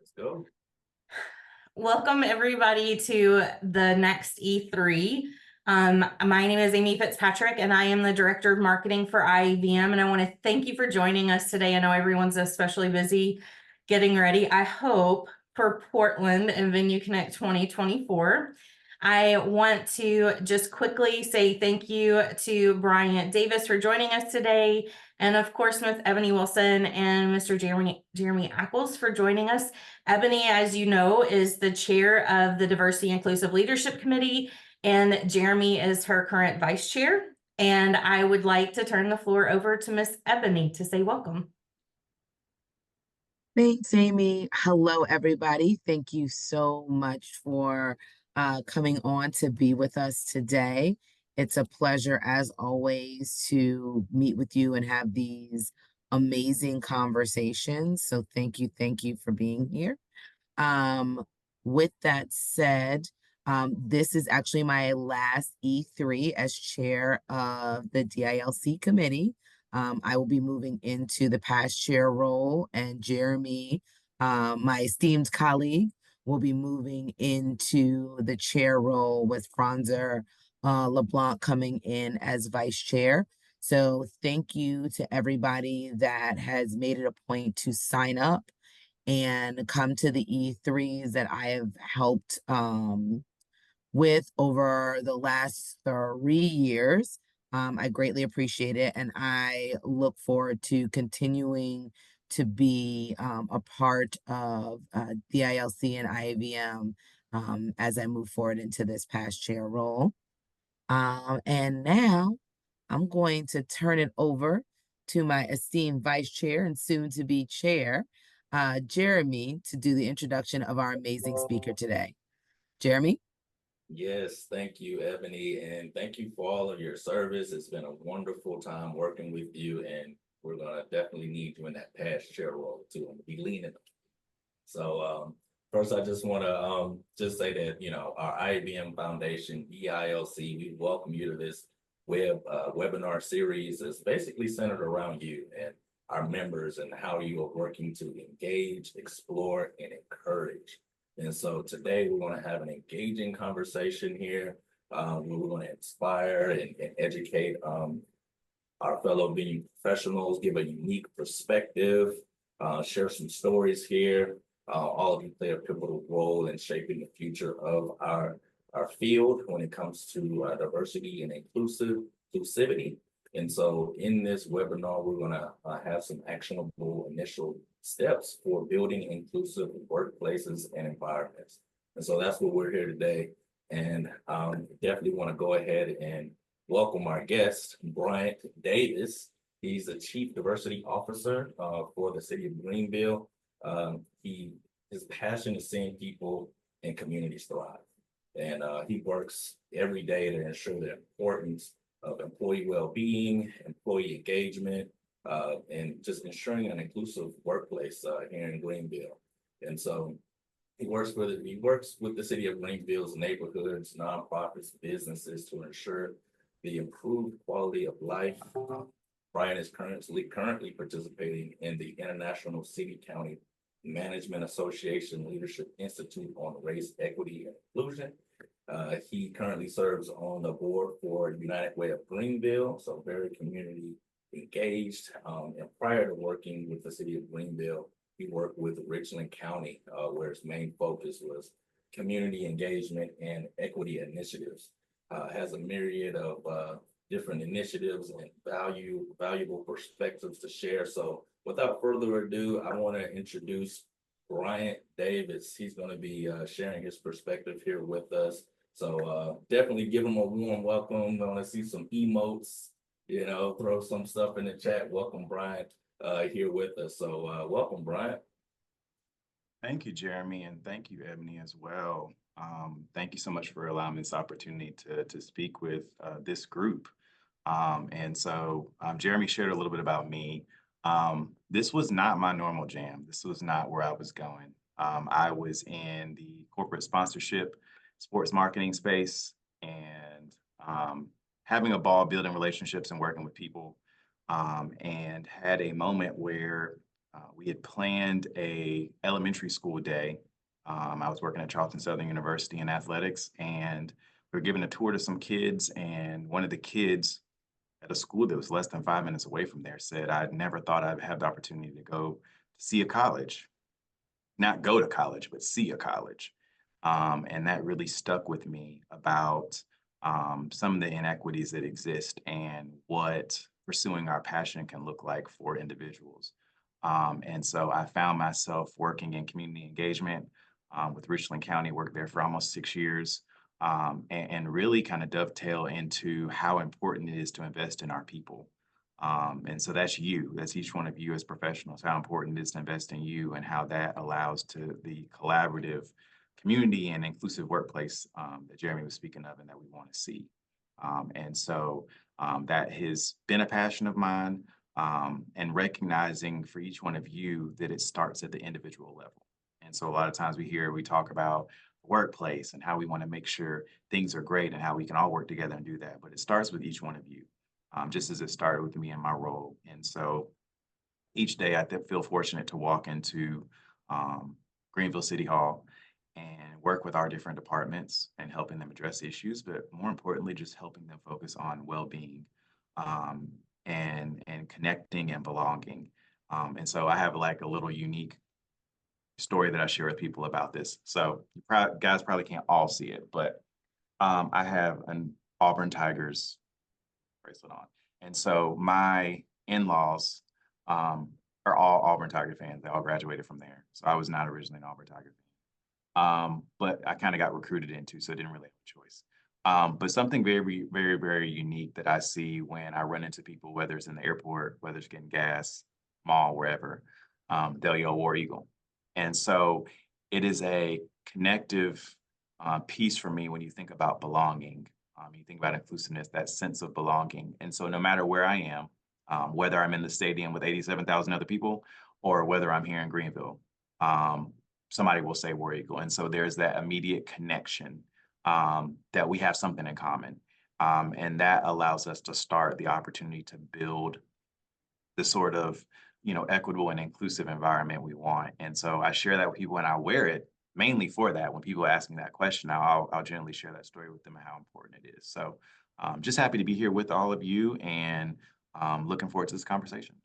Let's go. Welcome everybody to the next E3. My name is Amy Fitzpatrick and I am the Director of Marketing for IEVM, and I want to thank you for joining us today. I know everyone's especially busy getting ready, I hope, for Portland and Venue Connect 2024. I want to just quickly say thank you to Bryant Davis for joining us today, and of course Ms. Ebony Wilson and Mr. Jeremy Ackles for joining us. Ebony, as you know, is the chair of the Diversity Inclusive Leadership Committee, and Jeremy is her current vice chair. And I would like to turn the floor over to Miss Ebony to say welcome. Thanks, Amy. Hello, everybody. Thank you so much for coming on to be with us today. It's a pleasure, as always, to meet with you and have these amazing conversations. So thank you for being here. Um, with that said, this is actually my last E3 as chair of the DILC committee. I will be moving into the past chair role, and Jeremy, my esteemed colleague, will be moving into the chair role with Franzer LeBlanc coming in as vice chair. So thank you to everybody that has made it a point to sign up and come to the E3s that I have helped with over the last 3 years. I greatly appreciate it, and I look forward to continuing to be a part of DILC and IAVM as I move forward into this past chair role. And now I'm going to turn it over to my esteemed vice chair and soon to be chair, Jeremy, to do the introduction of our amazing speaker today. Jeremy? Yes, thank you, Ebony, and thank you for all of your service. It's been a wonderful time working with you, and we're gonna definitely need you in that past chair role too, and be leaning. So first, I just want to just say that our IBM Foundation DILC, we welcome you to this webinar series. It's basically centered around you and our members and how you are working to engage, explore, and encourage. And so today we're going to have an engaging conversation here. We're going to inspire and educate our fellow venue professionals, give a unique perspective, share some stories here. All of you play a pivotal role in shaping the future of our field when it comes to diversity and inclusivity. And so in this webinar, we're going to have some actionable initial steps for building inclusive workplaces and environments. And so that's what we're here today. And definitely want to go ahead and welcome our guest, Bryant Davis. He's the Chief Diversity Officer for the city of Greenville. His passion is seeing people and communities thrive. And he works every day to ensure the importance of employee well-being, employee engagement, and just ensuring an inclusive workplace here in Greenville. And so he works with the city of Greenville's neighborhoods, nonprofits, businesses to ensure the improved quality of life. Brian is currently participating in the International City County Management Association Leadership Institute on Race, Equity, and Inclusion. He currently serves on the board for United Way of Greenville, so very community engaged. And prior to working with the city of Greenville, he worked with Richland County, where his main focus was community engagement and equity initiatives. Has a myriad of different initiatives and valuable perspectives to share. So without further ado, I want to introduce Bryant Davis. He's going to be sharing his perspective here with us. So definitely give him a warm welcome. I want to see some emotes, throw some stuff in the chat. Welcome Bryant here with us. So welcome Bryant. Thank you, Jeremy, and thank you, Ebony, as well. Thank you so much for allowing me this opportunity to speak with this group. And so Jeremy shared a little bit about me. This was not my normal jam. This was not where I was going. I was in the corporate sponsorship, sports marketing space, and having a ball building relationships and working with people, and had a moment where we had planned a elementary school day. I was working at Charleston Southern University in athletics, and we were giving a tour to some kids, and one of the kids at a school that was less than 5 minutes away from there said, "I'd never thought I'd have the opportunity to go see a college, not go to college, but see a college." And that really stuck with me about some of the inequities that exist and what pursuing our passion can look like for individuals. And so I found myself working in community engagement with Richland County, worked there for almost 6 years, and really kind of dovetail into how important it is to invest in our people. And so that's you, that's each one of you as professionals, how important it is to invest in you and how that allows to the collaborative community and inclusive workplace that Jeremy was speaking of and that we want to see. And so that has been a passion of mine, and recognizing for each one of you that it starts at the individual level. And so a lot of times we talk about workplace and how we want to make sure things are great and how we can all work together and do that. But it starts with each one of you, just as it started with me in my role. And so each day I feel fortunate to walk into Greenville City Hall and work with our different departments and helping them address issues, but more importantly, just helping them focus on well-being, and connecting and belonging. And so I have like a little unique story that I share with people about this. So you guys probably can't all see it, but I have an Auburn Tigers bracelet on. And so my in-laws are all Auburn Tiger fans. They all graduated from there. So I was not originally an Auburn Tiger fan. But I kind of got recruited into, so I didn't really have a choice. But something very, very, very unique that I see when I run into people, whether it's in the airport, whether it's getting gas, mall, wherever, they'll yell War Eagle. And so it is a connective piece for me when you think about belonging. You think about inclusiveness, that sense of belonging. And so no matter where I am, whether I'm in the stadium with 87,000 other people or whether I'm here in Greenville, somebody will say War Eagle. And so there's that immediate connection that we have something in common. And that allows us to start the opportunity to build the sort of, equitable and inclusive environment we want. And so I share that with people and I wear it mainly for that. When people ask me that question, I'll generally share that story with them and how important it is. So just happy to be here with all of you and looking forward to this conversation.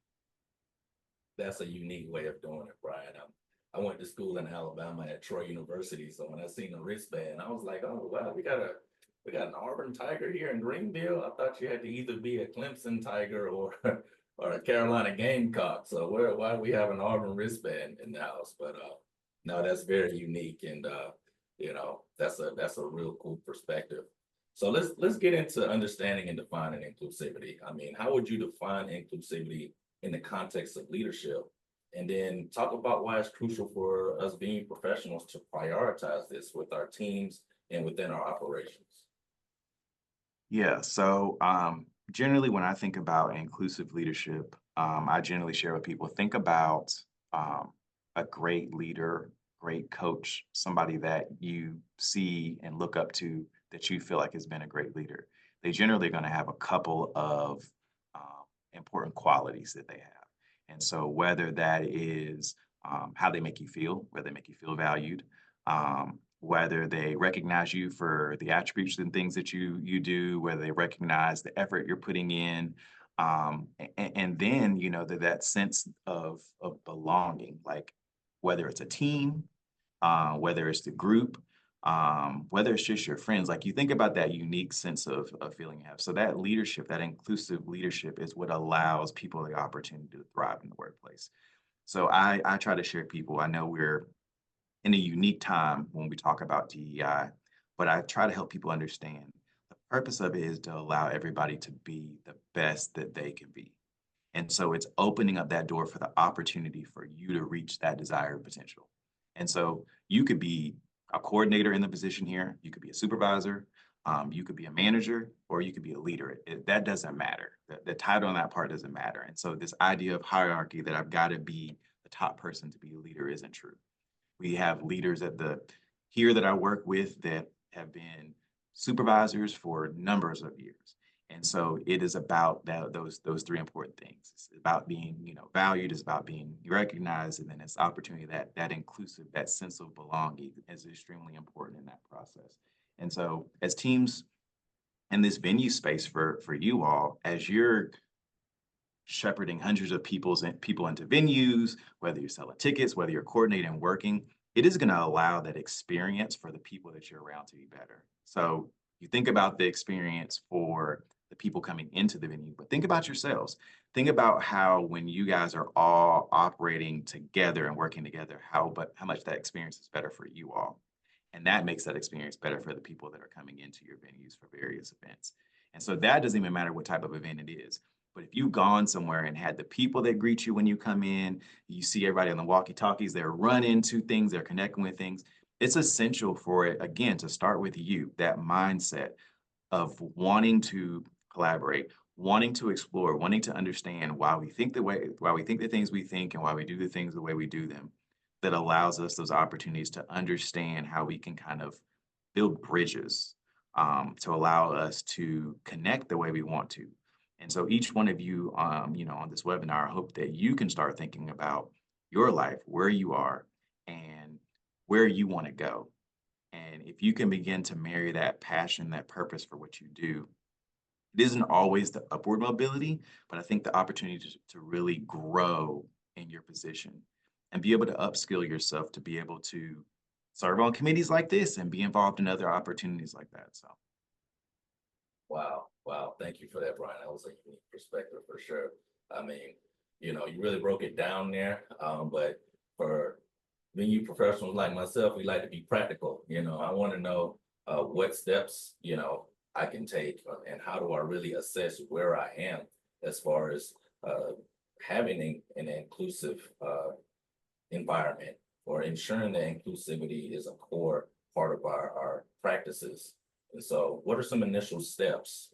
That's a unique way of doing it, Brian. I went to school in Alabama at Troy University, so when I seen the wristband, I was like, "Oh wow, we got an Auburn Tiger here in Greenville." I thought you had to either be a Clemson Tiger or or a Carolina Gamecock. So why do we have an Auburn wristband in the house? But no, that's very unique, and that's a real cool perspective. So let's get into understanding and defining inclusivity. I mean, how would you define inclusivity in the context of leadership? And then talk about why it's crucial for us being professionals to prioritize this with our teams and within our operations. Yeah, so generally when I think about inclusive leadership, I generally share with people, think about a great leader, great coach, somebody that you see and look up to that you feel like has been a great leader. They generally are going to have a couple of important qualities that they have. And so whether that is how they make you feel, whether they make you feel valued, whether they recognize you for the attributes and things that you do, whether they recognize the effort you're putting in, and then that sense of belonging, like whether it's a team, whether it's the group, whether it's just your friends, like you think about that unique sense of feeling you have. So that leadership, that inclusive leadership is what allows people the opportunity to thrive in the workplace. So I try to share people. I know we're in a unique time when we talk about DEI, but I try to help people understand the purpose of it is to allow everybody to be the best that they can be. And so it's opening up that door for the opportunity for you to reach that desired potential. And so you could be a coordinator in the position here, you could be a supervisor, you could be a manager, or you could be a leader. That doesn't matter. The title on that part doesn't matter. And so this idea of hierarchy that I've got to be the top person to be a leader isn't true. We have leaders here that I work with that have been supervisors for numbers of years. And so it is about those three important things. It's about being, valued, it's about being recognized, and then it's opportunity, that inclusive, that sense of belonging is extremely important in that process. And so as teams in this venue space for you all, as you're shepherding hundreds of people into venues, whether you're selling tickets, whether you're coordinating and working, it is going to allow that experience for the people that you're around to be better. So you think about the experience for the people coming into the venue, but think about yourselves. Think about how when you guys are all operating together and working together, how much that experience is better for you all. And that makes that experience better for the people that are coming into your venues for various events. And so that doesn't even matter what type of event it is. But if you've gone somewhere and had the people that greet you when you come in, you see everybody on the walkie-talkies, they're running to things, they're connecting with things. It's essential for it, again, to start with you, that mindset of wanting to collaborate, wanting to explore, wanting to understand why we think the things we think and why we do the things the way we do them. That allows us those opportunities to understand how we can kind of build bridges to allow us to connect the way we want to. And so each one of you, on this webinar, I hope that you can start thinking about your life, where you are, and where you want to go. And if you can begin to marry that passion, that purpose for what you do, it isn't always the upward mobility, but I think the opportunity to really grow in your position and be able to upskill yourself to be able to serve on committees like this and be involved in other opportunities like that. So. Wow. Thank you for that, Brian. That was a unique perspective for sure. I mean, you really broke it down there. But for venue professionals like myself, we like to be practical. I want to know what steps, I can take and how do I really assess where I am as far as having an inclusive environment or ensuring that inclusivity is a core part of our practices. And so what are some initial steps,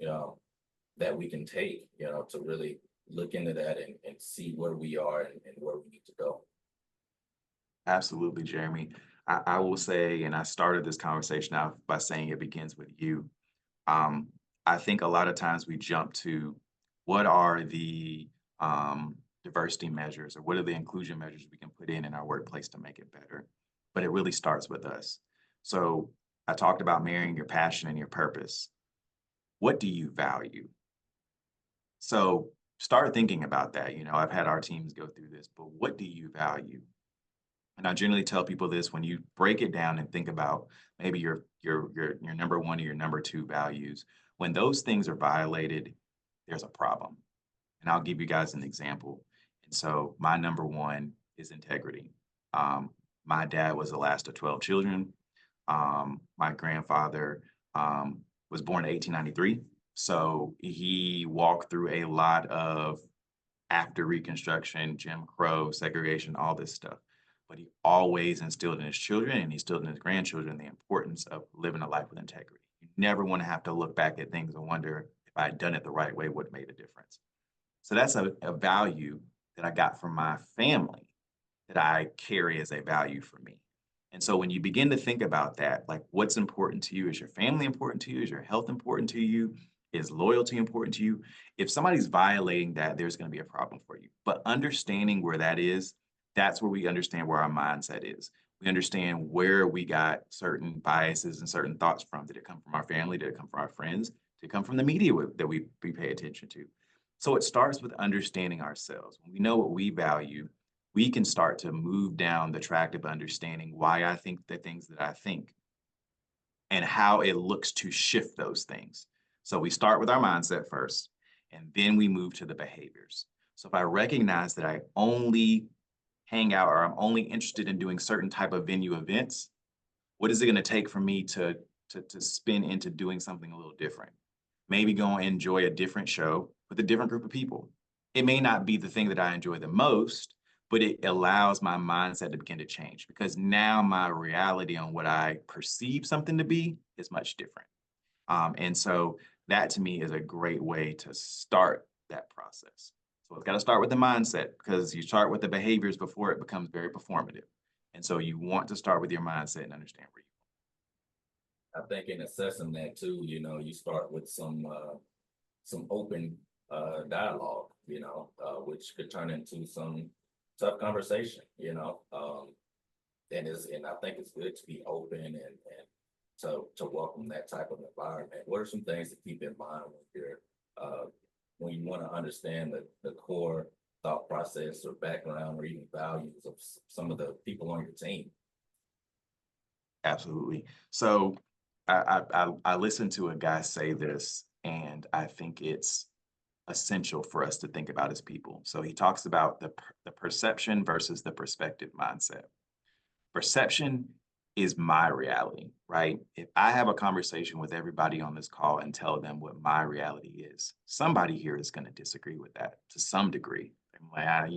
that we can take, to really look into that and see where we are and where we need to go? Absolutely, Jeremy. I will say, and I started this conversation out by saying it begins with you. I think a lot of times we jump to what are the diversity measures or what are the inclusion measures we can put in our workplace to make it better. But it really starts with us. So I talked about marrying your passion and your purpose. What do you value? So start thinking about that. I've had our teams go through this, but what do you value? And I generally tell people this: when you break it down and think about maybe your number one or your number two values, when those things are violated, there's a problem. And I'll give you guys an example. And so my number one is integrity. My dad was the last of 12 children. My grandfather was born in 1893. So he walked through a lot of after Reconstruction, Jim Crow, segregation, all this stuff. But he always instilled in his children and he instilled in his grandchildren the importance of living a life with integrity. You never want to have to look back at things and wonder if I had done it the right way, what made a difference. So that's a value that I got from my family that I carry as a value for me. And so when you begin to think about that, like what's important to you, is your family important to you? Is your health important to you? Is loyalty important to you? If somebody's violating that, there's going to be a problem for you. But understanding where that is, that's where we understand where our mindset is. We understand where we got certain biases and certain thoughts from. Did it come from our family? Did it come from our friends? Did it come from the media that we pay attention to? So it starts with understanding ourselves. When we know what we value, we can start to move down the track of understanding why I think the things that I think and how it looks to shift those things. So we start with our mindset first, and then we move to the behaviors. So if I recognize that I only hang out or I'm only interested in doing certain type of venue events, what is it going to take for me to spin into doing something a little different? Maybe go and enjoy a different show with a different group of people. It may not be the thing that I enjoy the most, but it allows my mindset to begin to change because now my reality on what I perceive something to be is much different. And so that to me is a great way to start that process. So it's got to start with the mindset because you start with the behaviors before it becomes very performative. And so you want to start with your mindset and understand where you I think in assessing that too, you start with some some open dialogue, which could turn into some tough conversation, and I think it's good to be open and to welcome that type of environment. What are some things to keep in mind when you want to understand the core thought process or background or even values of some of the people on your team? Absolutely. So I listened to a guy say this, and I think it's essential for us to think about as people. So he talks about the perception versus the perspective mindset. Perception is my reality, right? If I have a conversation with everybody on this call and tell them what my reality is, somebody here is going to disagree with that to some degree. I'm like, I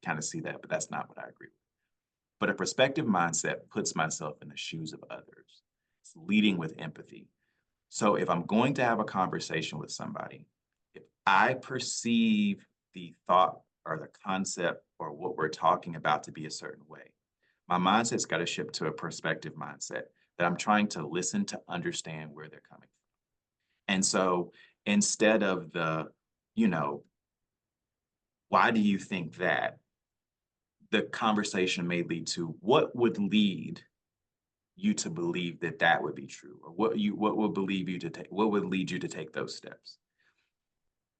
kind of see that, but that's not what I agree with. But a perspective mindset puts myself in the shoes of others. It's leading with empathy. So if I'm going to have a conversation with somebody, if I perceive the thought or the concept or what we're talking about to be a certain way, my mindset's got to shift to a perspective mindset that I'm trying to listen to understand where they're coming from. And so instead of why do you think that? The conversation may lead to what would lead you to believe that that would be true, or what would lead you to take those steps.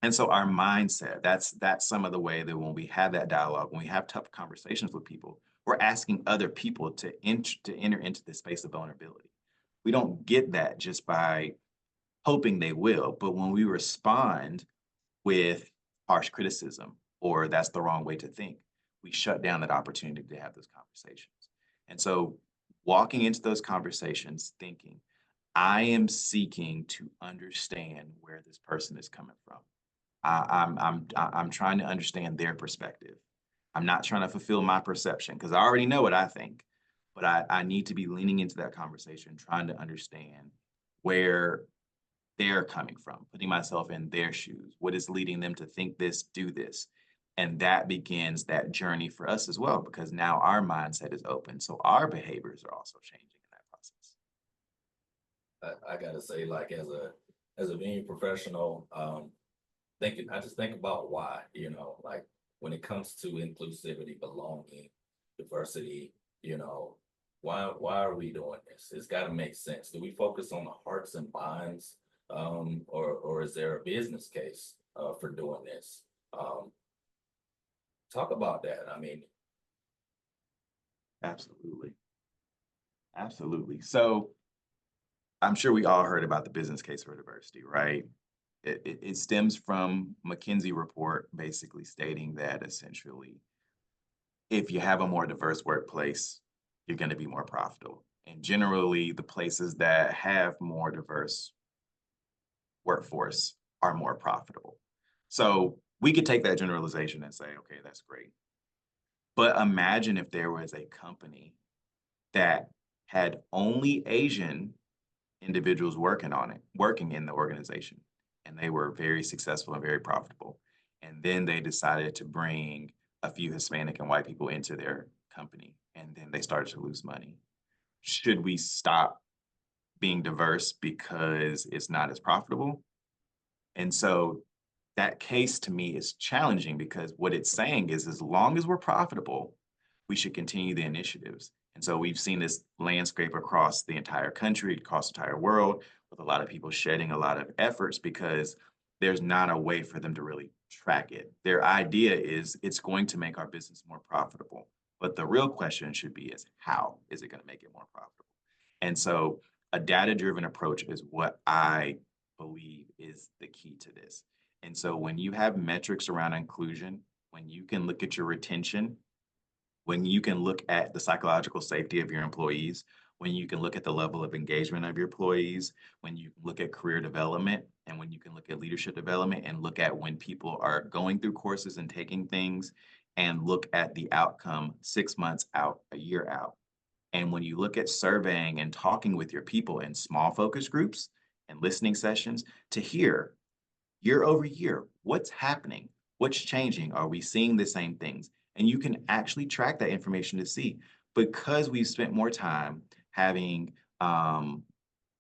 And so our mindset, that's some of the way that when we have that dialogue, when we have tough conversations with people, we're asking other people to enter into the space of vulnerability. We don't get that just by hoping they will, but when we respond with harsh criticism or that's the wrong way to think, we shut down that opportunity to have those conversations. And so walking into those conversations thinking, I am seeking to understand where this person is coming from. I'm trying to understand their perspective. I'm not trying to fulfill my perception because I already know what I think, but I need to be leaning into that conversation, trying to understand where they're coming from, putting myself in their shoes. What is leading them to think this, do this? And that begins that journey for us as well, because now our mindset is open. So our behaviors are also changing in that process. I gotta say, like as a venue professional, I just think about why, like when it comes to inclusivity, belonging, diversity, why are we doing this? It's got to make sense. Do we focus on the hearts and minds, or is there a business case for doing this? Talk about that. I mean, Absolutely. Absolutely. So I'm sure we all heard about the business case for diversity, right? It stems from McKinsey report basically stating that essentially, if you have a more diverse workplace, you're going to be more profitable. And generally, the places that have more diverse workforce are more profitable. So we could take that generalization and say, okay, that's great. But imagine if there was a company that had only Asian individuals working in the organization, and they were very successful and very profitable. And then they decided to bring a few Hispanic and white people into their company, and then they started to lose money. Should we stop being diverse because it's not as profitable? And so that case to me is challenging because what it's saying is as long as we're profitable, we should continue the initiatives. And so we've seen this landscape across the entire country, across the entire world, with a lot of people shedding a lot of efforts because there's not a way for them to really track it. Their idea is it's going to make our business more profitable. But the real question should be is how is it going to make it more profitable? And so a data-driven approach is what I believe is the key to this. And so when you have metrics around inclusion, when you can look at your retention, when you can look at the psychological safety of your employees, when you can look at the level of engagement of your employees, when you look at career development, and when you can look at leadership development and look at when people are going through courses and taking things and look at the outcome 6 months out, a year out. And when you look at surveying and talking with your people in small focus groups and listening sessions to hear year over year, what's happening? What's changing? Are we seeing the same things? And you can actually track that information to see, because we've spent more time having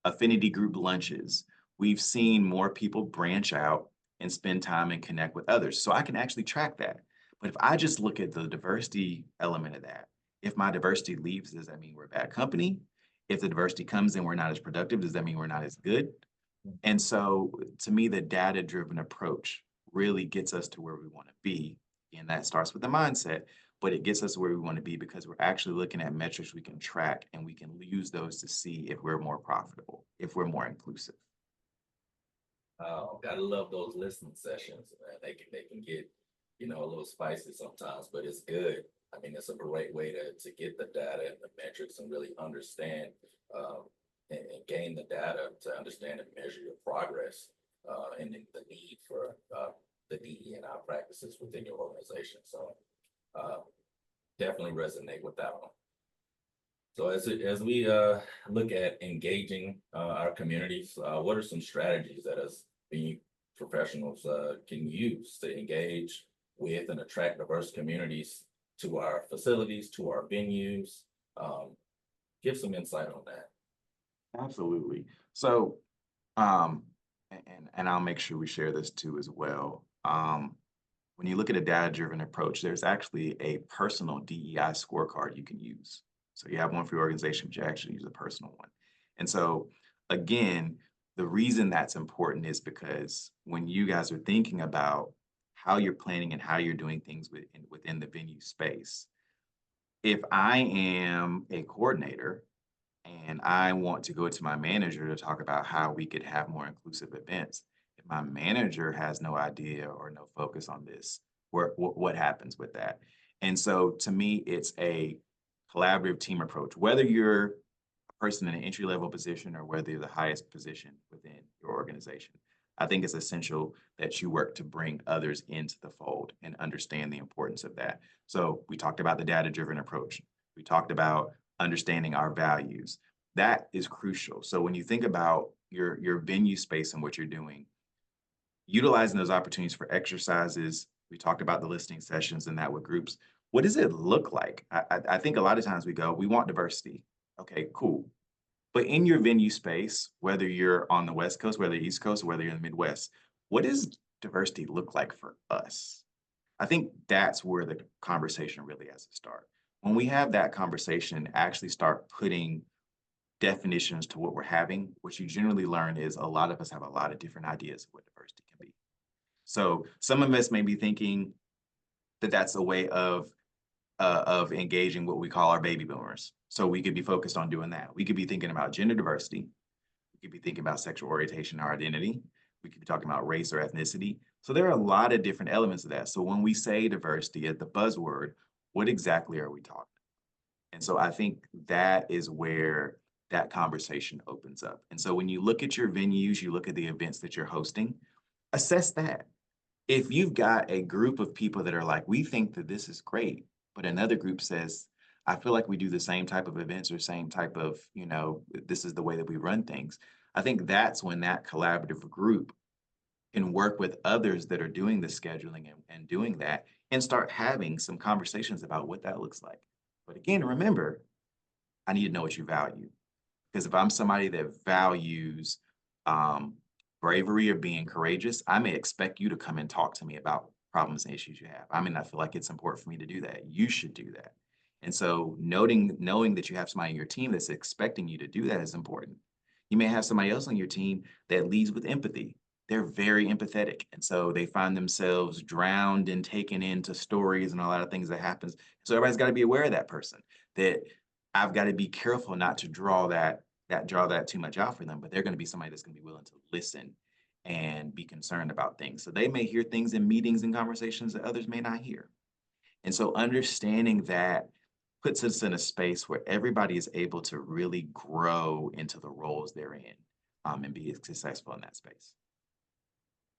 affinity group lunches, we've seen more people branch out and spend time and connect with others. So I can actually track that. But if I just look at the diversity element of that, if my diversity leaves, does that mean we're a bad company? If the diversity comes and we're not as productive, does that mean we're not as good? And so to me, the data-driven approach really gets us to where we want to be. And that starts with the mindset, but it gets us where we want to be because we're actually looking at metrics we can track and we can use those to see if we're more profitable, if we're more inclusive. Gotta love those listening sessions, man. They can get, a little spicy sometimes, but it's good. I mean, it's a great way to get the data and the metrics and really understand, and gain the data to understand and measure your progress, and then the need for, the DE&I practices within your organization. So, definitely resonate with that one. So as we look at engaging our communities, what are some strategies that as being professionals can use to engage with and attract diverse communities to our facilities, to our venues? Give some insight on that. Absolutely. So, and I'll make sure we share this too as well. When you look at a data-driven approach, there's actually a personal DEI scorecard you can use. So you have one for your organization, but you actually use a personal one. And so again, the reason that's important is because when you guys are thinking about how you're planning and how you're doing things within the venue space, if I am a coordinator and I want to go to my manager to talk about how we could have more inclusive events, if my manager has no idea or no focus on this, what happens with that? And so to me, it's a collaborative team approach, whether you're a person in an entry-level position or whether you're the highest position within your organization. I think it's essential that you work to bring others into the fold and understand the importance of that. So we talked about the data-driven approach. We talked about understanding our values. That is crucial. So when you think about your venue space and what you're doing, utilizing those opportunities for exercises, we talked about the listening sessions and that with groups. What does it look like? I think a lot of times we go, we want diversity. Okay, cool. But in your venue space, whether you're on the West Coast, whether you're East Coast, or whether you're in the Midwest, what does diversity look like for us? I think that's where the conversation really has to start. When we have that conversation, actually start putting definitions to what we're having, what you generally learn is a lot of us have a lot of different ideas of what diversity can be. So some of us may be thinking that that's a way of engaging what we call our baby boomers. So we could be focused on doing that. We could be thinking about gender diversity. We could be thinking about sexual orientation or identity. We could be talking about race or ethnicity. So there are a lot of different elements of that. So when we say diversity as the buzzword, what exactly are we talking? And so I think that is where that conversation opens up. And so when you look at your venues, you look at the events that you're hosting, assess that. If you've got a group of people that are like, we think that this is great, but another group says, I feel like we do the same type of events or same type of, this is the way that we run things. I think that's when that collaborative group can work with others that are doing the scheduling and doing that and start having some conversations about what that looks like. But again, remember, I need to know what you value. Because if I'm somebody that values bravery or being courageous, I may expect you to come and talk to me about problems and issues you have. I may not feel like it's important for me to do that. You should do that. And so knowing that you have somebody on your team that's expecting you to do that is important. You may have somebody else on your team that leads with empathy. They're very empathetic. And so they find themselves drowned and taken into stories and a lot of things that happens. So everybody's got to be aware of that person, that I've got to be careful not to draw that too much out for them, but they're going to be somebody that's going to be willing to listen and be concerned about things. So they may hear things in meetings and conversations that others may not hear. And so understanding that puts us in a space where everybody is able to really grow into the roles they're in, and be successful in that space.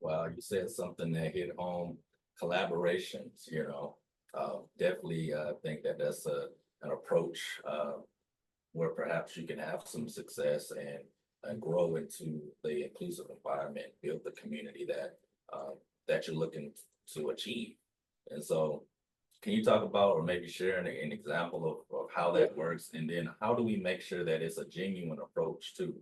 Well, you said something that hit home, collaborations, definitely think that that's an approach where perhaps you can have some success and grow into the inclusive environment, build the community that you're looking to achieve. And so can you talk about or maybe share an example of how that works? And then how do we make sure that it's a genuine approach too?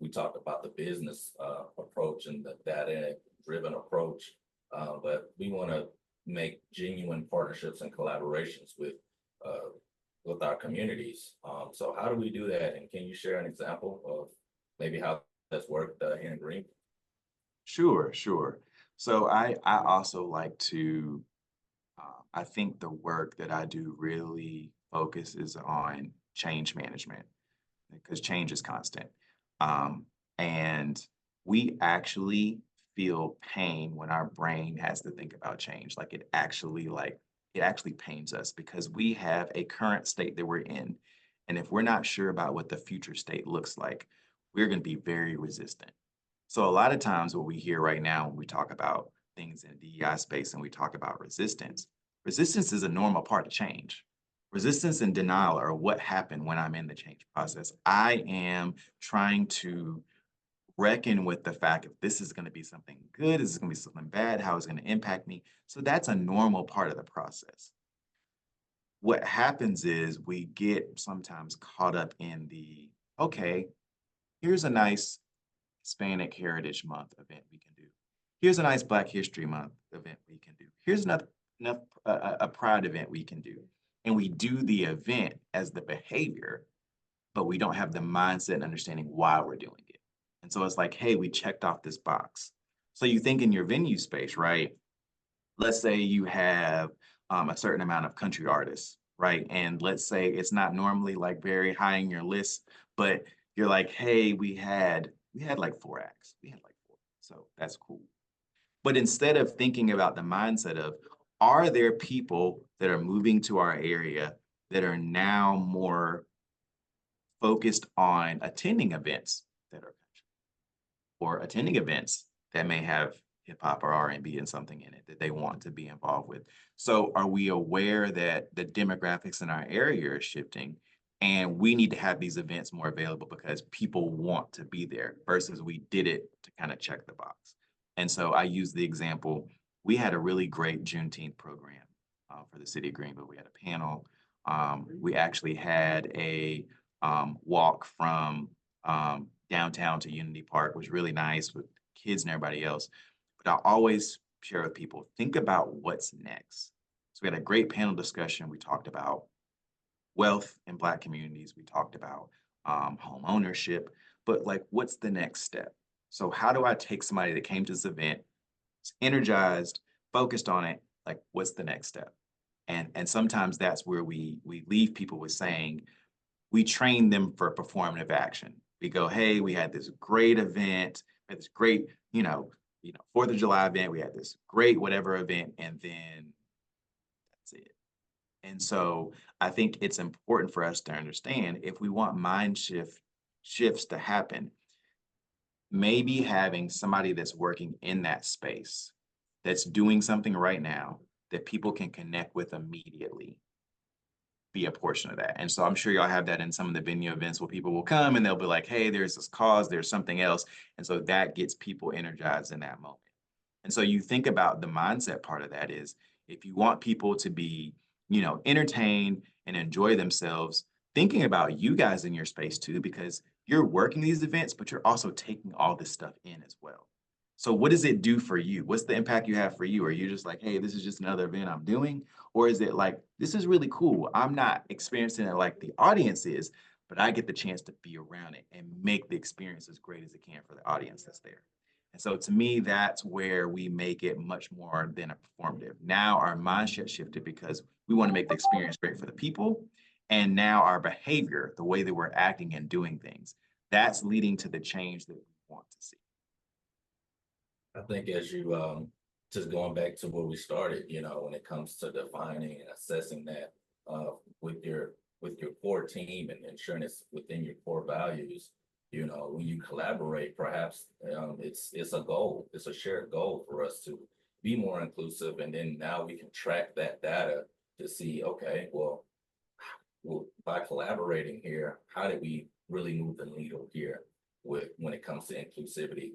we talked about the business approach and the data driven approach, but we want to make genuine partnerships and collaborations with our communities. So how do we do that? And can you share an example of maybe how that's worked here in Green? Sure, sure. So I also like to, I think the work that I do really focuses on change management because change is constant. Um, and we actually feel pain when our brain has to think about change. It actually pains us because we have a current state that we're in. And if we're not sure about what the future state looks like, we're going to be very resistant. So a lot of times what we hear right now when we talk about things in the DEI space and we talk about resistance, resistance is a normal part of change. Resistance and denial are what happened when I'm in the change process. I am trying to reckon with the fact if this is going to be something good, is this going to be something bad, how is it going to impact me? So that's a normal part of the process. What happens is we get sometimes caught up in okay, here's a nice Hispanic Heritage Month event we can do. Here's a nice Black History Month event we can do. Here's a Pride event we can do. And we do the event as the behavior, but we don't have the mindset and understanding why we're doing it. And so it's like, hey, we checked off this box. So you think in your venue space, right? Let's say you have a certain amount of country artists, right? And let's say it's not normally like very high in your list, but you're like, hey, we had like 4 acts. We had like 4. So that's cool. But instead of thinking about the mindset of, are there people that are moving to our area that are now more focused on attending events that are country or attending events that may have hip hop or R&B and something in it that they want to be involved with? So are we aware that the demographics in our area are shifting and we need to have these events more available because people want to be there versus we did it to kind of check the box? And so I use the example, we had a really great Juneteenth program for the city of Greenville. We had a panel. We actually had a walk from downtown to Unity Park, which was really nice with kids and everybody else. But I always share with people, think about what's next. So we had a great panel discussion. We talked about wealth in Black communities. We talked about home ownership, but like, what's the next step? So how do I take somebody that came to this event, energized, focused on it, like what's the next step? And sometimes that's where we leave people with saying, we train them for performative action. We go, hey, we had this great event, we had this great, 4th of July event, we had this great whatever event, and then that's it. And so I think it's important for us to understand if we want mind shifts to happen, maybe having somebody that's working in that space, that's doing something right now that people can connect with immediately, be a portion of that. And so I'm sure y'all have that in some of the venue events where people will come and they'll be like, hey, there's this cause, there's something else. And so that gets people energized in that moment. And so you think about the mindset part of that is if you want people to be, entertained and enjoy themselves, thinking about you guys in your space too, because you're working these events, but you're also taking all this stuff in as well. So what does it do for you? What's the impact you have for you? Are you just like, hey, this is just another event I'm doing? Or is it like, this is really cool. I'm not experiencing it like the audience is, but I get the chance to be around it and make the experience as great as it can for the audience that's there. And so to me, that's where we make it much more than a performative. Now our mindset shifted because we want to make the experience great for the people. And now our behavior, the way that we're acting and doing things, that's leading to the change that we want to see. I think as you just going back to where we started, when it comes to defining and assessing that with your core team and ensuring it's within your core values, when you collaborate, perhaps it's a goal, it's a shared goal for us to be more inclusive, and then now we can track that data to see, okay, well, by collaborating here, how did we really move the needle here when it comes to inclusivity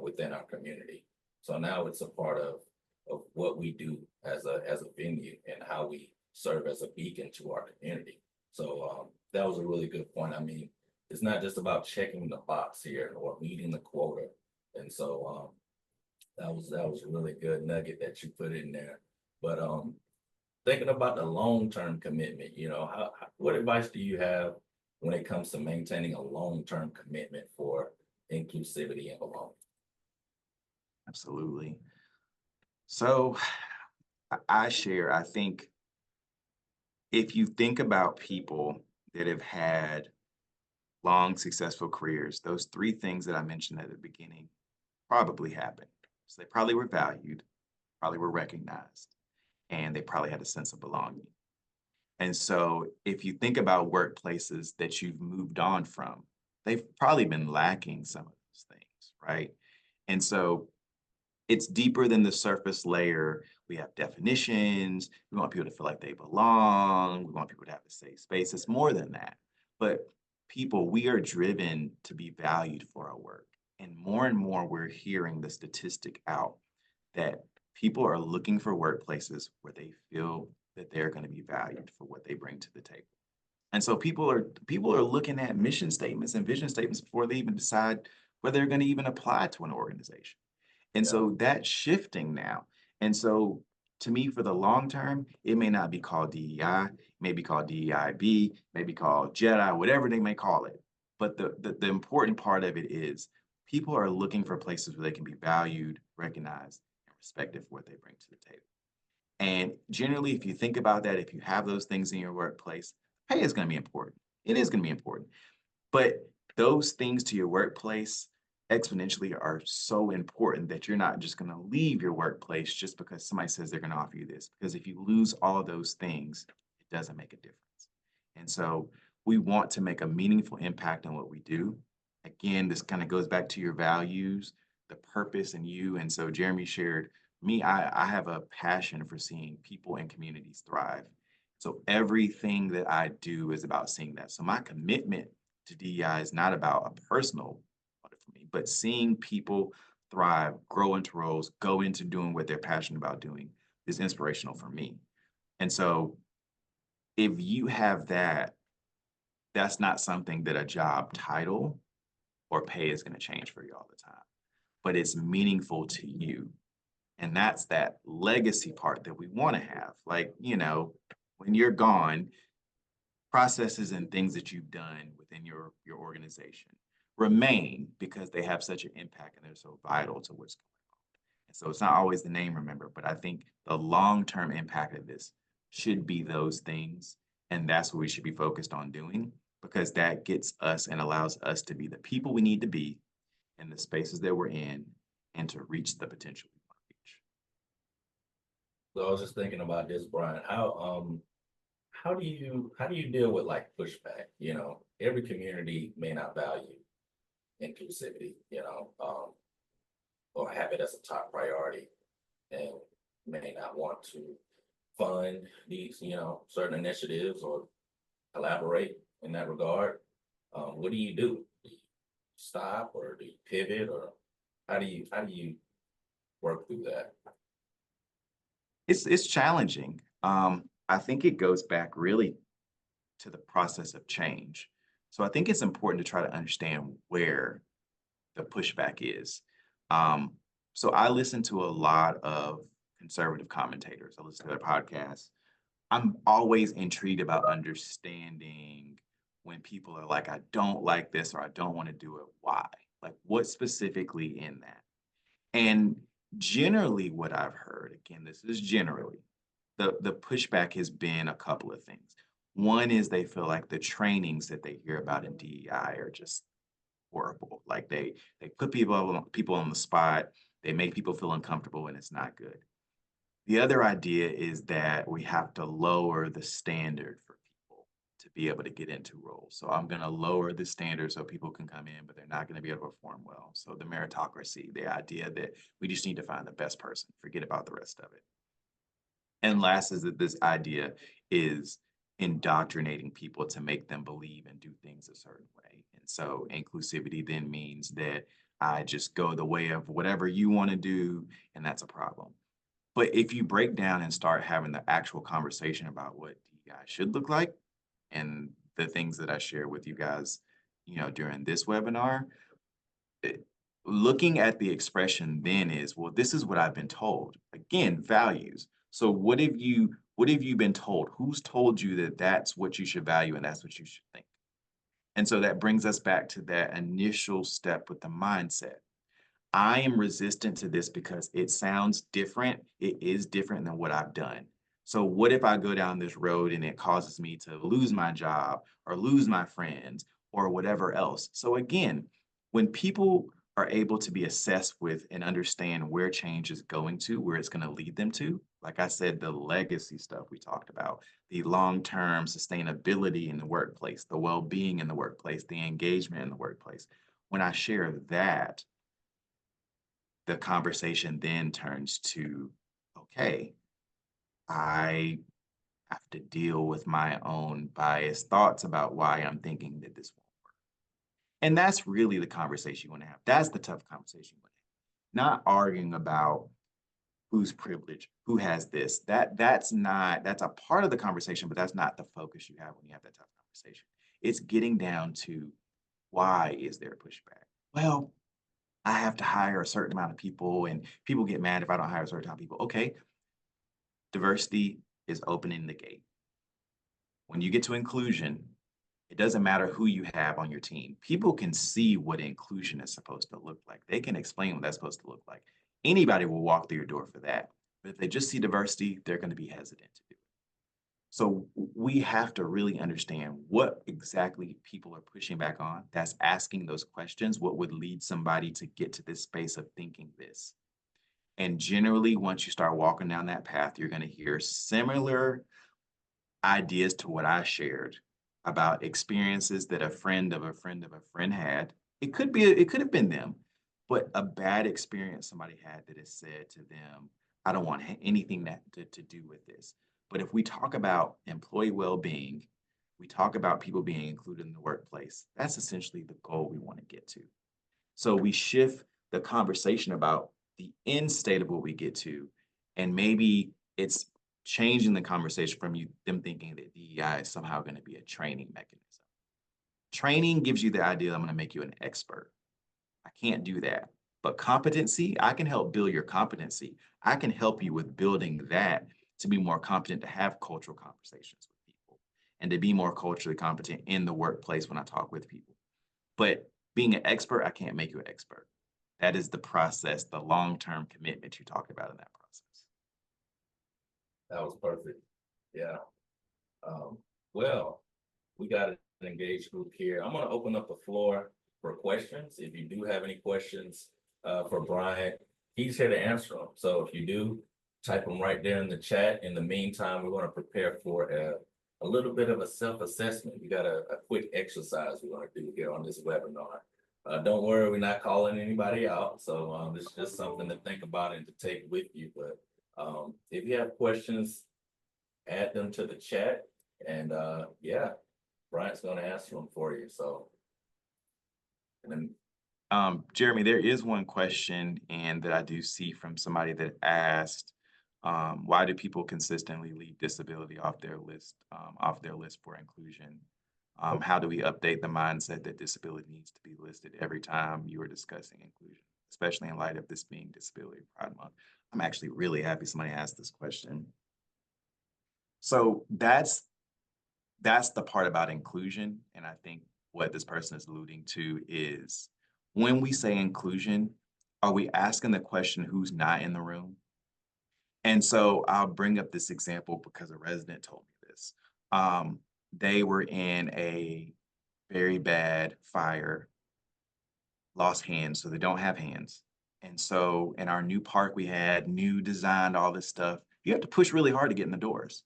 within our community? So now it's a part of what we do as a venue and how we serve as a beacon to our community. So that was a really good point. I mean, it's not just about checking the box here or meeting the quota. And so, that was a really good nugget that you put in there. But, thinking about the long-term commitment, you know, what advice do you have when it comes to maintaining a long-term commitment for inclusivity and belonging? Absolutely. So I share, I think if you think about people that have had long, successful careers, those three things that I mentioned at the beginning probably happened. So they probably were valued, probably were recognized, and they probably had a sense of belonging. And so if you think about workplaces that you've moved on from, they've probably been lacking some of those things, right? And so it's deeper than the surface layer. We have definitions. We want people to feel like they belong. We want people to have a safe space. It's more than that. But people, we are driven to be valued for our work. And more, we're hearing the statistic out that people are looking for workplaces where they feel that they're going to be valued for what they bring to the table. And so people are looking at mission statements and vision statements before they even decide whether they're going to even apply to an organization. And Yeah. so that's shifting now. And so to me, for the long term, it may not be called DEI, it may be called DEIB, maybe called JEDI, whatever they may call it. But the important part of it is people are looking for places where they can be valued, recognized, and respected for what they bring to the table. And generally, if you think about that, if you have those things in your workplace, pay is going to be important. It is going to be important. But those things to your workplace exponentially are so important that you're not just going to leave your workplace just because somebody says they're going to offer you this. Because if you lose all of those things, it doesn't make a difference. And so we want to make a meaningful impact on what we do. Again, this kind of goes back to your values, the purpose in you. And so Jeremy shared, I have a passion for seeing people and communities thrive. So everything that I do is about seeing that. So my commitment to DEI is not about a personal motive for me, but seeing people thrive, grow into roles, go into doing what they're passionate about doing is inspirational for me. And so if you have that, that's not something that a job title or pay is going to change for you all the time, but it's meaningful to you. And that's that legacy part that we want to have. Like, you know, when you're gone, processes and things that you've done within your organization remain because they have such an impact and they're so vital to what's going on. And so it's not always the name, remember, but I think the long-term impact of this should be those things. And that's what we should be focused on doing, because that gets us and allows us to be the people we need to be in the spaces that we're in and to reach the potential we want to reach. So I was just thinking about this, Brian, how do you deal with like pushback? You know, every community may not value inclusivity, you know, or have it as a top priority and may not want to fund these, you know, certain initiatives or collaborate in that regard. What do you do? Do you stop or do you pivot, or how do you work through that? It's challenging. I think it goes back really to the process of change. So I think it's important to try to understand where the pushback is. So I listen to a lot of conservative commentators. I listen to their podcasts. I'm always intrigued about understanding when people are like, I don't like this or I don't want to do it. Why? Like, what specifically in that? And generally, what I've heard, again, this is generally, the pushback has been a couple of things. One is they feel like the trainings that they hear about in DEI are just horrible. Like they put people on the spot, they make people feel uncomfortable, and it's not good. The other idea is that we have to lower the standard for people to be able to get into roles. So I'm going to lower the standard so people can come in, but they're not going to be able to perform well. So the meritocracy, the idea that we just need to find the best person, forget about the rest of it. And last is that this idea is indoctrinating people to make them believe and do things a certain way. And so inclusivity then means that I just go the way of whatever you want to do, and that's a problem. But if you break down and start having the actual conversation about what DEI should look like and the things that I share with you guys during this webinar, it- looking at the expression then is, well, this is what I've been told. Again, values. So what have you been told? Who's told you that that's what you should value and that's what you should think? And so that brings us back to that initial step with the mindset. I am resistant to this because it sounds different. It is different than what I've done. So what if I go down this road and it causes me to lose my job or lose my friends or whatever else? So again, when people are able to be assessed with and understand where change is going to, where it's going to lead them to, like I said, the legacy stuff we talked about, the long-term sustainability in the workplace, the well-being in the workplace, the engagement in the workplace. When I share that, the conversation then turns to, okay, I have to deal with my own biased thoughts about why I'm thinking that this won't work. And that's really the conversation you want to have. That's the tough conversation you want to have. Not arguing about who's privileged, who has this. That's a part of the conversation, but that's not the focus you have when you have that tough conversation. It's getting down to, why is there pushback? Well, I have to hire a certain amount of people and people get mad if I don't hire a certain amount of people. Okay, diversity is opening the gate. When you get to inclusion, it doesn't matter who you have on your team. People can see what inclusion is supposed to look like. They can explain what that's supposed to look like. Anybody will walk through your door for that. But if they just see diversity, they're going to be hesitant to do it. So we have to really understand what exactly people are pushing back on. That's asking those questions. What would lead somebody to get to this space of thinking this? And generally, once you start walking down that path, you're going to hear similar ideas to what I shared about experiences that a friend of a friend of a friend had. It could have been them, but a bad experience somebody had that has said to them, I don't want anything to do with this. But if we talk about employee well-being, we talk about people being included in the workplace, that's essentially the goal we want to get to. So we shift the conversation about the end state of what we get to, and maybe it's changing the conversation from them thinking that DEI is somehow going to be a training mechanism. Training gives you the idea that I'm going to make you an expert. I can't do that. But competency, I can help build your competency. I can help you with building that to be more competent to have cultural conversations with people and to be more culturally competent in the workplace when I talk with people. But being an expert, I can't make you an expert. That is the process, the long-term commitment you talked about in that process. That was perfect. Yeah. Well, we got an engaged group here. I'm going to open up the floor for questions. If you do have any questions for Bryant, he's here to answer them. So if you do, type them right there in the chat. In the meantime, we're going to prepare for a little bit of a self-assessment. We got a quick exercise we're going to do here on this webinar. Don't worry, we're not calling anybody out. So this is just something to think about and to take with you. But if you have questions, add them to the chat. And yeah, Bryant's going to answer them for you. So, and then Jeremy, there is one question and that I do see from somebody that asked, why do people consistently leave disability off their list for inclusion? How do we update the mindset that disability needs to be listed every time you are discussing inclusion, especially in light of this being Disability Pride Month? I'm actually really happy somebody asked this question. So that's the part about inclusion. And I think what this person is alluding to is, when we say inclusion, are we asking the question, who's not in the room? And so I'll bring up this example because a resident told me this. They were in a very bad fire, lost hands, so they don't have hands. And so in our new park, we had new designed, all this stuff. You have to push really hard to get in the doors.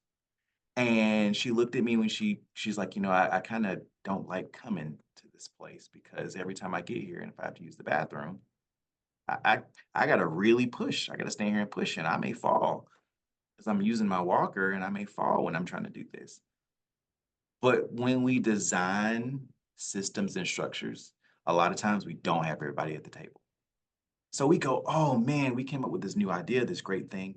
And she looked at me when she's like, I kind of don't like coming to this place because every time I get here and if I have to use the bathroom, I got to really push. I got to stand here and push, and I may fall because I'm using my walker and I may fall when I'm trying to do this. But when we design systems and structures, a lot of times we don't have everybody at the table. So we go, oh man, we came up with this new idea, this great thing,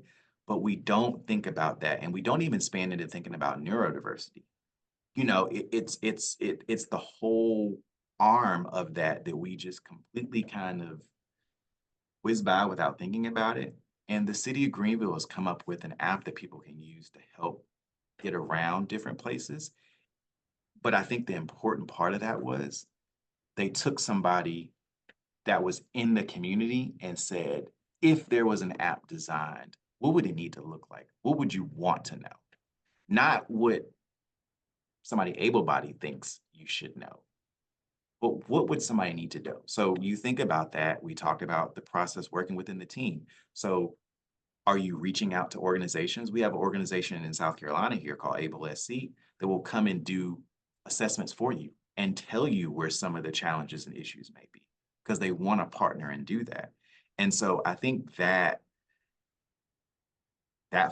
but we don't think about that. And we don't even span into thinking about neurodiversity. It's the whole arm of that we just completely kind of whiz by without thinking about it. And the city of Greenville has come up with an app that people can use to help get around different places. But I think the important part of that was they took somebody that was in the community and said, if there was an app designed, what would it need to look like? What would you want to know? Not what somebody able-bodied thinks you should know, but what would somebody need to do? So you think about that. We talked about the process working within the team. So are you reaching out to organizations? We have an organization in South Carolina here called Able SC that will come and do assessments for you and tell you where some of the challenges and issues may be, because they want to partner and do that. And so I think that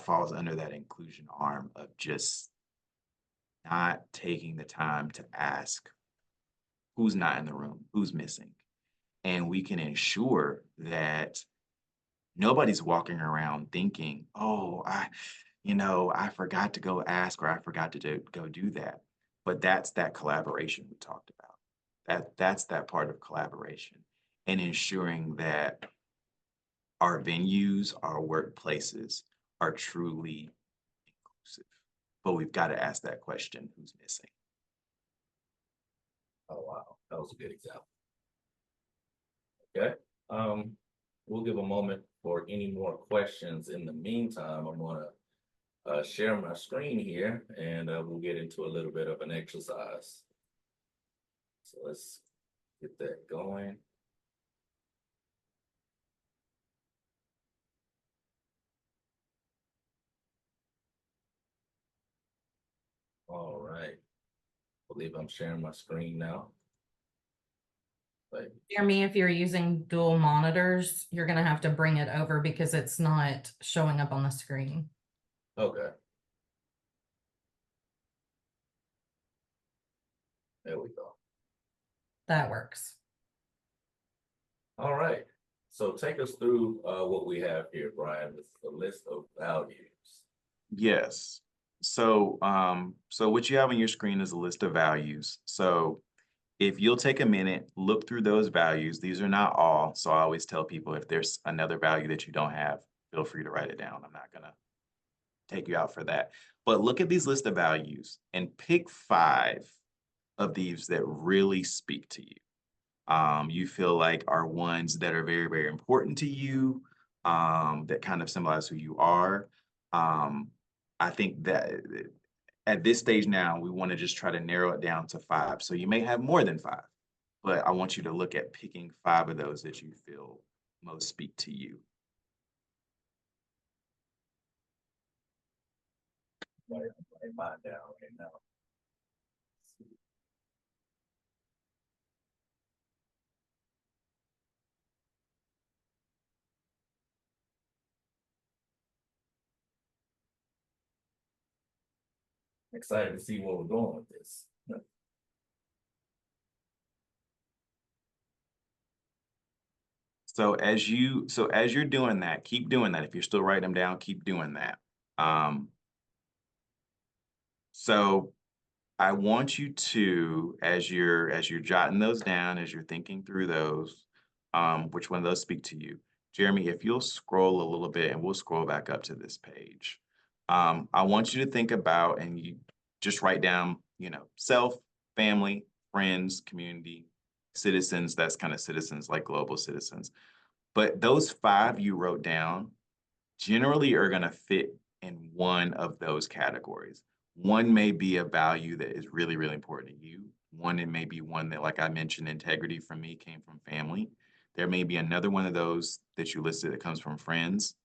falls under that inclusion arm of just not taking the time to ask who's not in the room, who's missing. And we can ensure that nobody's walking around thinking, oh, I forgot to go ask, or I forgot to go do that. But that's that collaboration we talked about. That's that part of collaboration, and ensuring that our venues, our workplaces are truly inclusive. But we've got to ask that question, who's missing? Oh, wow, that was a good example. Okay, we'll give a moment for any more questions. In the meantime, I'm gonna share my screen here, and we'll get into a little bit of an exercise. So let's get that going. All right, I believe I'm sharing my screen now. Like, Jeremy, if you're using dual monitors, you're gonna have to bring it over because it's not showing up on the screen. okay. There we go. That works. All right. So take us through what we have here, Brian, with the list of values. Yes. So what you have on your screen is a list of values. So if you'll take a minute, look through those values. These are not all. So I always tell people, if there's another value that you don't have, feel free to write it down. I'm not gonna take you out for that. But look at these list of values and pick 5 of these that really speak to you. You feel like are ones that are very, very important to you, that kind of symbolize who you are. I think that at this stage now, we want to just try to narrow it down to 5. So you may have more than 5, but I want you to look at picking 5 of those that you feel most speak to you. Write mine down right now. Excited to see where we're going with this. So as you're doing that, keep doing that. If you're still writing them down, keep doing that. So I want you to, as you're jotting those down, as you're thinking through those, which one of those speak to you? Jeremy, if you'll scroll a little bit, and we'll scroll back up to this page. I want you to think about, and you just write down, self, family, friends, community, citizens. That's kind of citizens, like global citizens. But those 5 you wrote down generally are going to fit in one of those categories. One may be a value that is really, really important to you. One, it may be one that, like I mentioned, integrity for me came from family. There may be another one of those that you listed that comes from friends.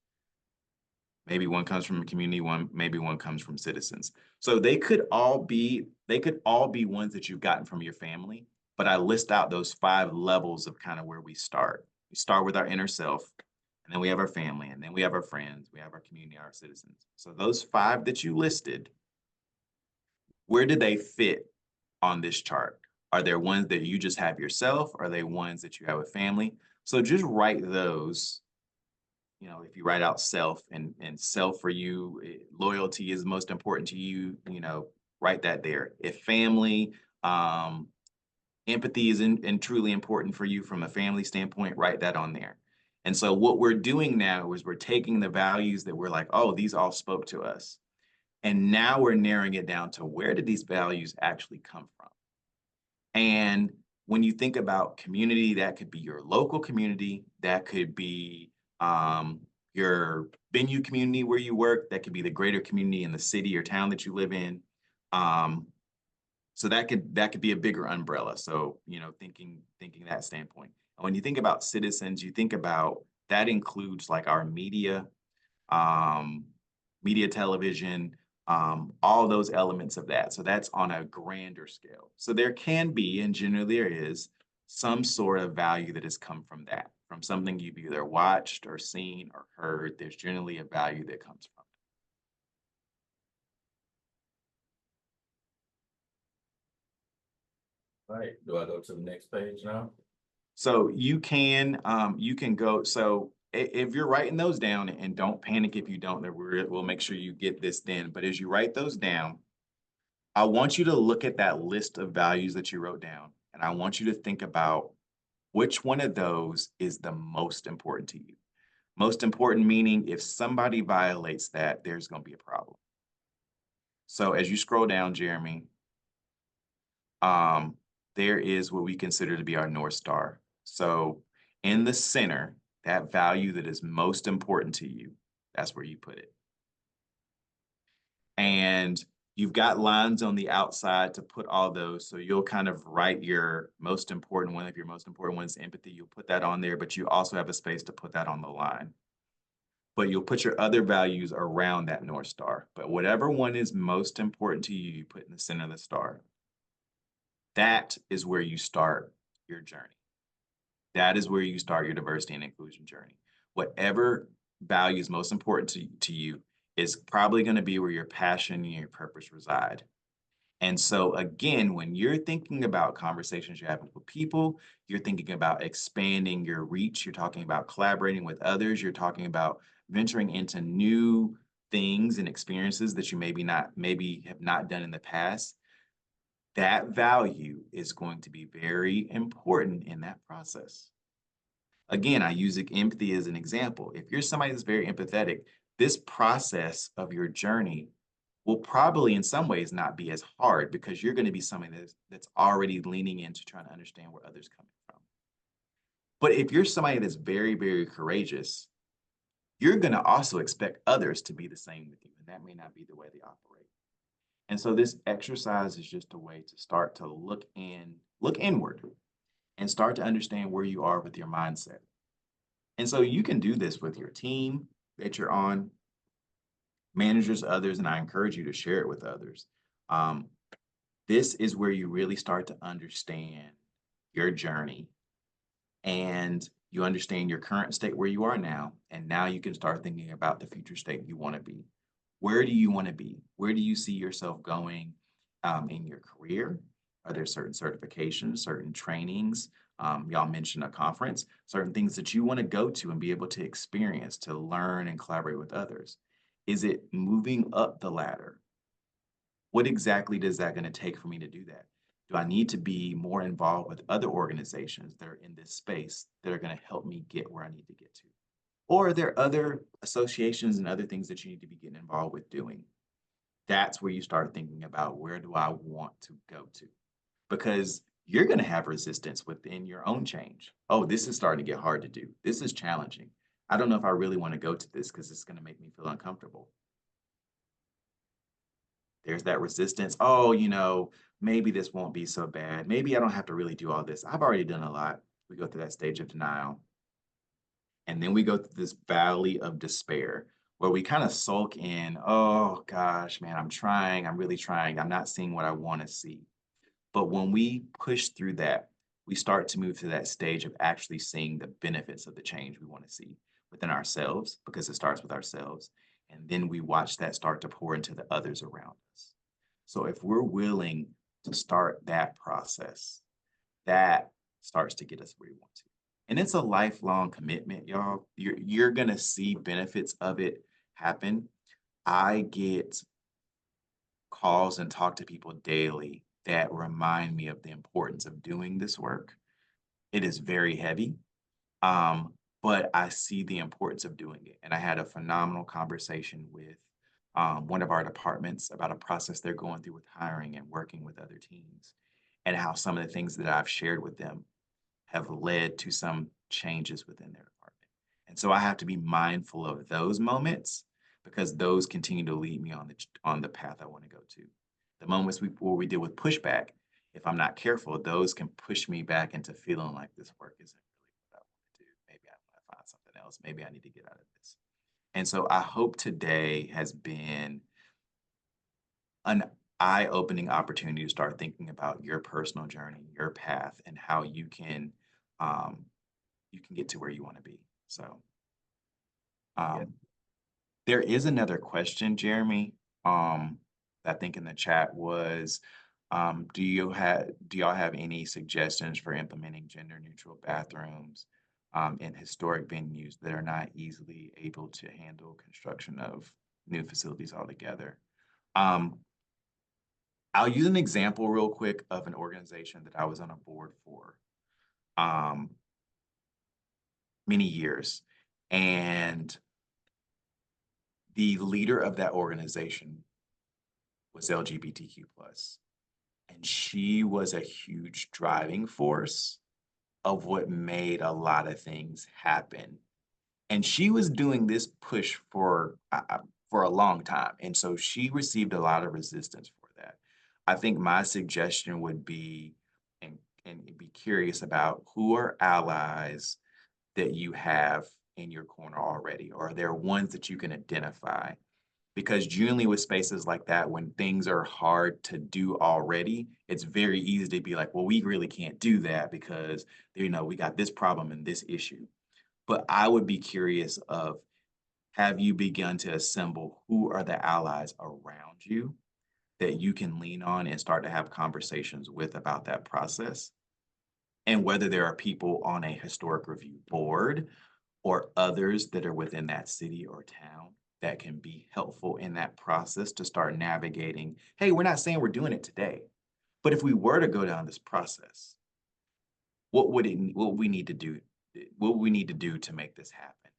Maybe one comes from a community, maybe one comes from citizens. So they could all be ones that you've gotten from your family, but I list out those 5 levels of kind of where we start. We start with our inner self, and then we have our family, and then we have our friends, we have our community, our citizens. So those 5 that you listed, where do they fit on this chart? Are there ones that you just have yourself? Are they ones that you have a family? So just write those. If you write out self, and self for you, loyalty is most important to you, write that there. If family, Empathy is and truly important for you from a family standpoint, write that on there. And so what we're doing now is we're taking the values that we're like, oh, these all spoke to us. And now we're narrowing it down to where did these values actually come from? And when you think about community, that could be your local community, that could be your venue community where you work, that could be the greater community in the city or town that you live in. So that could be a bigger umbrella. So, you know, thinking that standpoint. And when you think about citizens, you think about that includes like our media, media, television, all those elements of that. So that's on a grander scale. So there can be, and generally there is, some sort of value that has come from that, from something you've either watched or seen or heard. There's generally a value that comes from it. All right, do I go to the next page now? So you can go. So if you're writing those down, and don't panic if you don't, we'll make sure you get this then. But as you write those down, I want you to look at that list of values that you wrote down, and I want you to think about which one of those is the most important to you. Most important meaning if somebody violates that, there's going to be a problem. So as you scroll down, Jeremy, there is what we consider to be our North Star. So in the center, that value that is most important to you, that's where you put it. And you've got lines on the outside to put all those. So you'll kind of write your most important one. If your most important one is empathy, you'll put that on there, but you also have a space to put that on the line. But you'll put your other values around that North Star. But whatever one is most important to you, you put in the center of the star. That is where you start your journey. That is where you start your diversity and inclusion journey. Whatever value is most important to you is probably going to be where your passion and your purpose reside. And so again, when you're thinking about conversations you're having with people, you're thinking about expanding your reach, you're talking about collaborating with others, you're talking about venturing into new things and experiences that you maybe have not done in the past, that value is going to be very important in that process. Again, I use empathy as an example. If you're somebody that's very empathetic, this process of your journey will probably in some ways not be as hard because you're going to be somebody that's already leaning into trying to understand where others are coming from. But if you're somebody that's very, very courageous, you're going to also expect others to be the same with you, and that may not be the way they operate. And so this exercise is just a way to start to look inward and start to understand where you are with your mindset. And so you can do this with your team that you're on, managers, others, and I encourage you to share it with others. This is where you really start to understand your journey and you understand your current state where you are now. And now you can start thinking about the future state you want to be. Where do you want to be? Where do you see yourself going in your career? Are there certain certifications, certain trainings? Y'all mentioned a conference, certain things that you want to go to and be able to experience, to learn and collaborate with others. Is it moving up the ladder? What exactly is that going to take for me to do that? Do I need to be more involved with other organizations that are in this space that are going to help me get where I need to get to? Or are there other associations and other things that you need to be getting involved with doing? That's where you start thinking about where do I want to go to? Because you're going to have resistance within your own change. Oh, this is starting to get hard to do. This is challenging. I don't know if I really want to go to this because it's going to make me feel uncomfortable. There's that resistance. Oh, you know, maybe this won't be so bad. Maybe I don't have to really do all this. I've already done a lot. We go through that stage of denial. And then we go through this valley of despair where we kind of sulk in, oh gosh, man, I'm trying. I'm really trying. I'm not seeing what I want to see. But when we push through that, we start to move to that stage of actually seeing the benefits of the change we want to see within ourselves, because it starts with ourselves. And then we watch that start to pour into the others around us. So if we're willing to start that process, that starts to get us where we want to. And it's a lifelong commitment, y'all. You're going to see benefits of it happen. I get calls and talk to people daily that remind me of the importance of doing this work. It is very heavy, but I see the importance of doing it. And I had a phenomenal conversation with one of our departments about a process they're going through with hiring and working with other teams, and how some of the things that I've shared with them have led to some changes within their department. And so I have to be mindful of those moments because those continue to lead me on the path I want to go to. The moments where we deal with pushback, if I'm not careful, those can push me back into feeling like this work isn't really what I want to do. Maybe I want to find something else. Maybe I need to get out of this. And so I hope today has been an eye-opening opportunity to start thinking about your personal journey, your path, and how um, you can get to where you want to be. So there is another question, Jeremy. I think in the chat was, do y'all have any suggestions for implementing gender neutral bathrooms in historic venues that are not easily able to handle construction of new facilities altogether? I'll use an example real quick of an organization that I was on a board for many years. And the leader of that organization was LGBTQ+. And she was a huge driving force of what made a lot of things happen. And she was doing this push for a long time. And so she received a lot of resistance for that. I think my suggestion would be, and be curious about who are allies that you have in your corner already, or are there ones that you can identify? Because generally with spaces like that, when things are hard to do already, it's very easy to be like, well, we really can't do that because, we got this problem and this issue. But I would be curious of, have you begun to assemble who are the allies around you that you can lean on and start to have conversations with about that process? And whether there are people on a historic review board or others that are within that city or town that can be helpful in that process to start navigating, hey, we're not saying we're doing it today, but if we were to go down this process, what would we need to do? What we need to do to make this happen?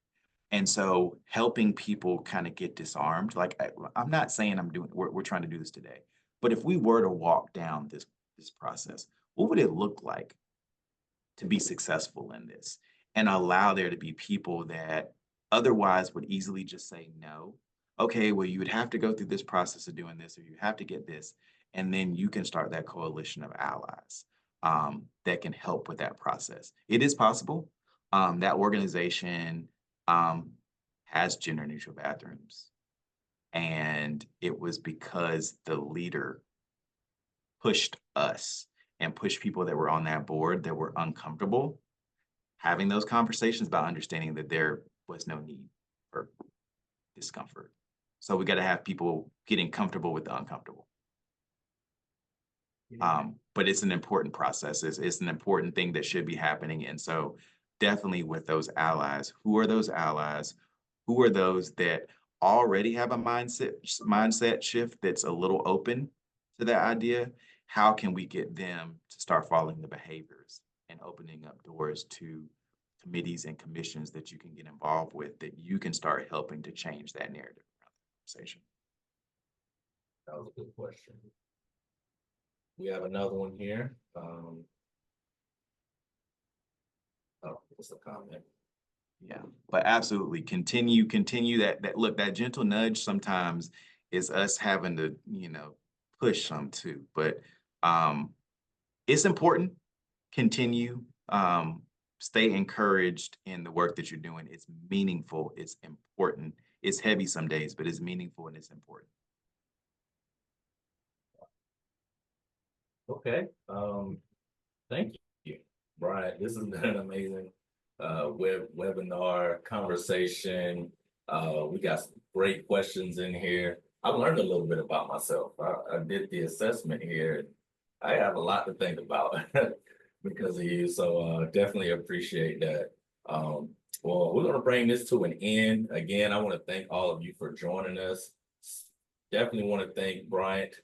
And so helping people kind of get disarmed, like I'm not saying we're trying to do this today, but if we were to walk down this process, what would it look like to be successful in this and allow there to be people that otherwise would easily just say no? Okay, well, you would have to go through this process of doing this, or you have to get this, and then you can start that coalition of allies that can help with that process. It is possible. That organization has gender neutral bathrooms, and it was because the leader pushed us and pushed people that were on that board that were uncomfortable having those conversations about understanding that there was no need for discomfort. So we got to have people getting comfortable with the uncomfortable. But it's an important process. It's an important thing that should be happening. And so definitely with those allies, who are those allies? Who are those that already have a mindset shift that's a little open to that idea? How can we get them to start following the behaviors and opening up doors to committees and commissions that you can get involved with, that you can start helping to change that narrative around the conversation? That was a good question. We have another one here. Oh, it's a comment. Yeah, but absolutely continue that look, that gentle nudge sometimes is us having to, push some too, but it's important. Continue, stay encouraged in the work that you're doing. It's meaningful, it's important, it's heavy some days, but it's meaningful and it's important. Okay, thank you, Bryant. This has been an amazing webinar conversation. We got some great questions in here. I learned a little bit about myself. I did the assessment here. And I have a lot to think about because of you. So definitely appreciate that. Well, we're going to bring this to an end. Again, I want to thank all of you for joining us. Definitely want to thank Bryant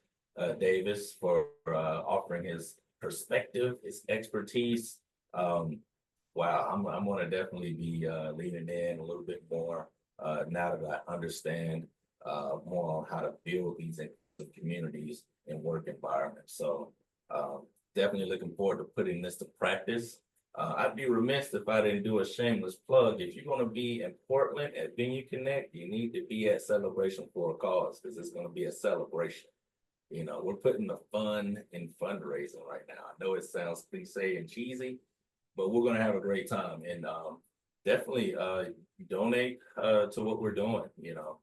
Davis for offering his perspective, his expertise. Wow, I'm gonna definitely be leaning in a little bit more now that I understand more on how to build these communities and work environments. So definitely looking forward to putting this to practice. I'd be remiss if I didn't do a shameless plug. If you're going to be in Portland at Venue Connect, you need to be at Celebration for a Cause because it's going to be a celebration. You know, we're putting the fun in fundraising right now. I know it sounds cliche and cheesy, but we're going to have a great time and definitely donate to what we're doing. You know,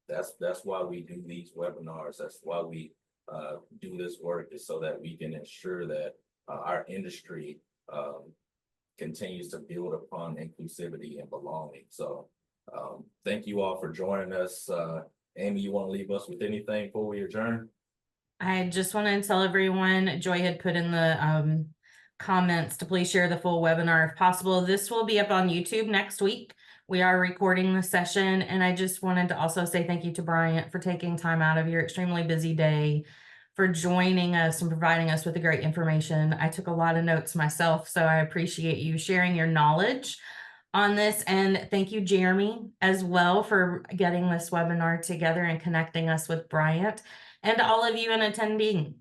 that's why we do these webinars. That's why we do this work, is so that we can ensure that our industry continues to build upon inclusivity and belonging. So thank you all for joining us. Amy, you want to leave us with anything before we adjourn? I just want to tell everyone, Joy had put in the comments to please share the full webinar if possible. This will be up on YouTube next week. We are recording the session, and I just wanted to also say thank you to Bryant for taking time out of your extremely busy day for joining us and providing us with the great information. I took a lot of notes myself, so I appreciate you sharing your knowledge on this. And thank you, Jeremy, as well, for getting this webinar together and connecting us with Bryant, and all of you attendees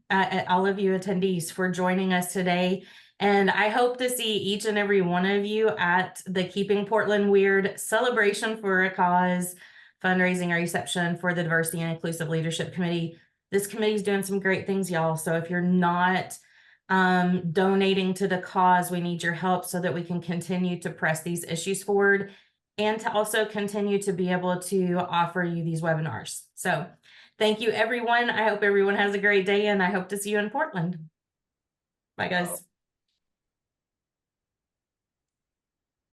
for joining us today. And I hope to see each and every one of you at the Keeping Portland Weird Celebration for a Cause fundraising reception for the Diversity and Inclusive Leadership Committee. This committee is doing some great things, y'all. So if you're not donating to the cause, we need your help so that we can continue to press these issues forward and to also continue to be able to offer you these webinars. So thank you, everyone. I hope everyone has a great day, and I hope to see you in Portland. Bye, guys.